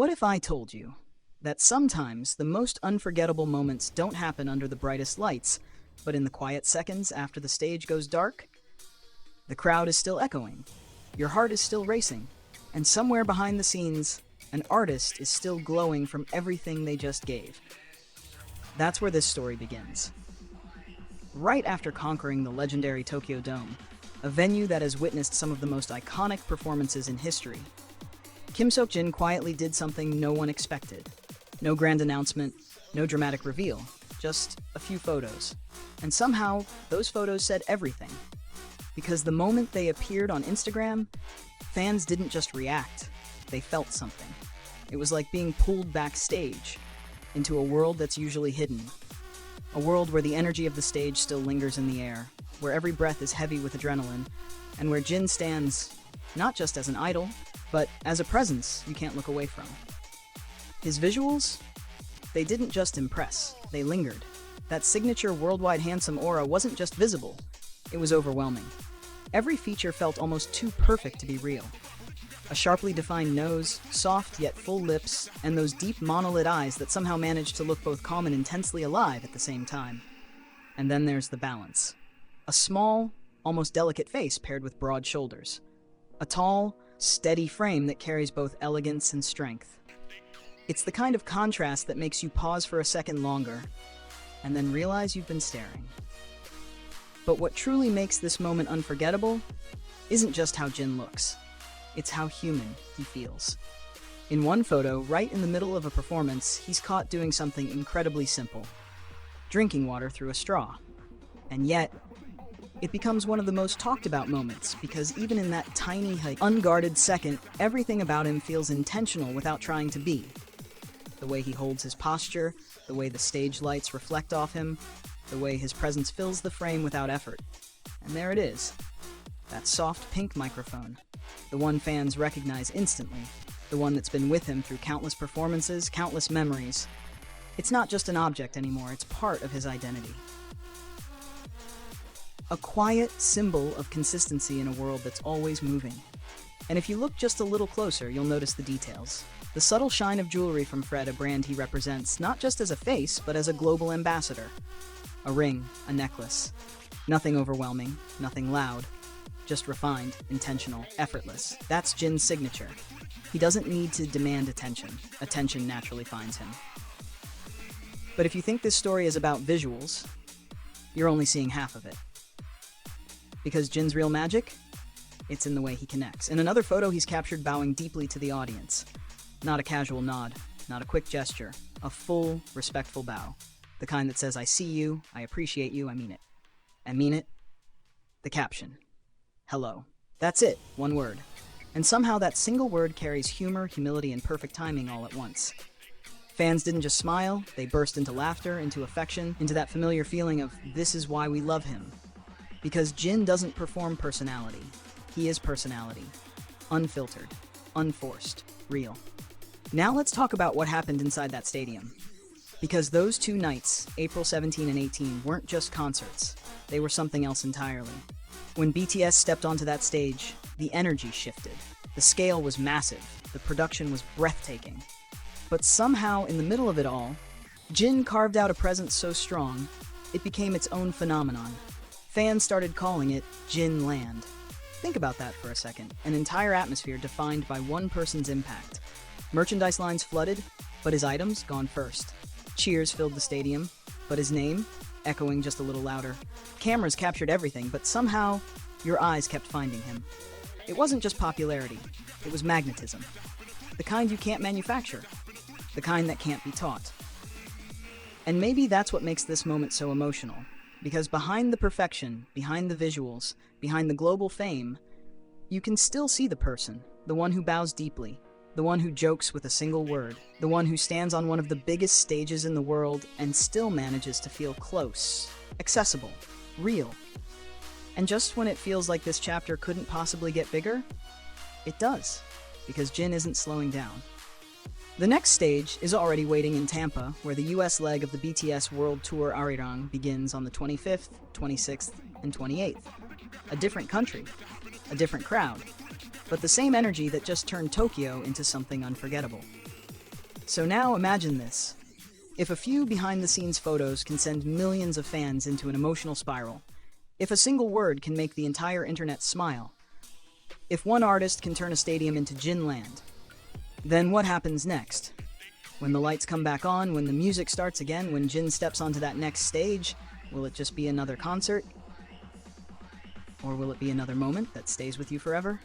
What if I told you that sometimes the most unforgettable moments don't happen under the brightest lights, but in the quiet seconds after the stage goes dark? The crowd is still echoing, your heart is still racing, and somewhere behind the scenes, an artist is still glowing from everything they just gave. That's where this story begins. Right after conquering the legendary Tokyo Dome, a venue that has witnessed some of the most iconic performances in history, Kim Seok-jin quietly did something no one expected. No grand announcement, no dramatic reveal, just a few photos. And somehow, those photos said everything. Because the moment they appeared on Instagram, fans didn't just react, they felt something. It was like being pulled backstage into a world that's usually hidden. A world where the energy of the stage still lingers in the air, where every breath is heavy with adrenaline, and where Jin stands not just as an idol, but as a presence you can't look away from. His visuals? They didn't just impress, they lingered. That signature worldwide handsome aura wasn't just visible, it was overwhelming. Every feature felt almost too perfect to be real. A sharply defined nose, soft yet full lips, and those deep monolid eyes that somehow managed to look both calm and intensely alive at the same time. And then there's the balance. A small, almost delicate face paired with broad shoulders. A tall, steady frame that carries both elegance and strength. It's the kind of contrast that makes you pause for a second longer, and then realize you've been staring. But what truly makes this moment unforgettable isn't just how Jin looks. It's how human he feels. In one photo, right in the middle of a performance, he's caught doing something incredibly simple. Drinking water through a straw. And yet, it becomes one of the most talked about moments because even in that tiny, unguarded second, everything about him feels intentional without trying to be. The way he holds his posture, the way the stage lights reflect off him, the way his presence fills the frame without effort. And there it is. That soft pink microphone. The one fans recognize instantly. The one that's been with him through countless performances, countless memories. It's not just an object anymore, it's part of his identity. A quiet symbol of consistency in a world that's always moving. And if you look just a little closer, you'll notice the details. The subtle shine of jewelry from Fred, a brand he represents not just as a face, but as a global ambassador. A ring, a necklace. Nothing overwhelming, nothing loud. Just refined, intentional, effortless. That's Jin's signature. He doesn't need to demand attention. Attention naturally finds him. But if you think this story is about visuals, you're only seeing half of it. Because Jin's real magic? It's in the way he connects. In another photo, he's captured bowing deeply to the audience. Not a casual nod, not a quick gesture, a full, respectful bow. The kind that says, I see you, I appreciate you, I mean it. I mean it. The caption. Hello. That's it, one word. And somehow that single word carries humor, humility, and perfect timing all at once. Fans didn't just smile, they burst into laughter, into affection, into that familiar feeling of, this is why we love him. Because Jin doesn't perform personality. He is personality. Unfiltered, unforced, real. Now let's talk about what happened inside that stadium. Because those 2 nights, April 17 and 18, weren't just concerts. They were something else entirely. When BTS stepped onto that stage, the energy shifted. The scale was massive. The production was breathtaking. But somehow, in the middle of it all, Jin carved out a presence so strong, it became its own phenomenon. Fans started calling it Jin Land. Think about that for a second. An entire atmosphere defined by one person's impact. Merchandise lines flooded, but his items gone first. Cheers filled the stadium, but his name echoing just a little louder. Cameras captured everything, but somehow your eyes kept finding him. It wasn't just popularity, it was magnetism. The kind you can't manufacture, the kind that can't be taught. And maybe that's what makes this moment so emotional. Because behind the perfection, behind the visuals, behind the global fame, you can still see the person, the one who bows deeply, the one who jokes with a single word, the one who stands on one of the biggest stages in the world and still manages to feel close, accessible, real. And just when it feels like this chapter couldn't possibly get bigger, it does, because Jin isn't slowing down. The next stage is already waiting in Tampa, where the US leg of the BTS World Tour Arirang begins on the 25th, 26th, and 28th. A different country, a different crowd, but the same energy that just turned Tokyo into something unforgettable. So now imagine this. If a few behind-the-scenes photos can send millions of fans into an emotional spiral, if a single word can make the entire internet smile, if one artist can turn a stadium into Jin Land, then what happens next? When the lights come back on, when the music starts again, when Jin steps onto that next stage, will it just be another concert? Or will it be another moment that stays with you forever?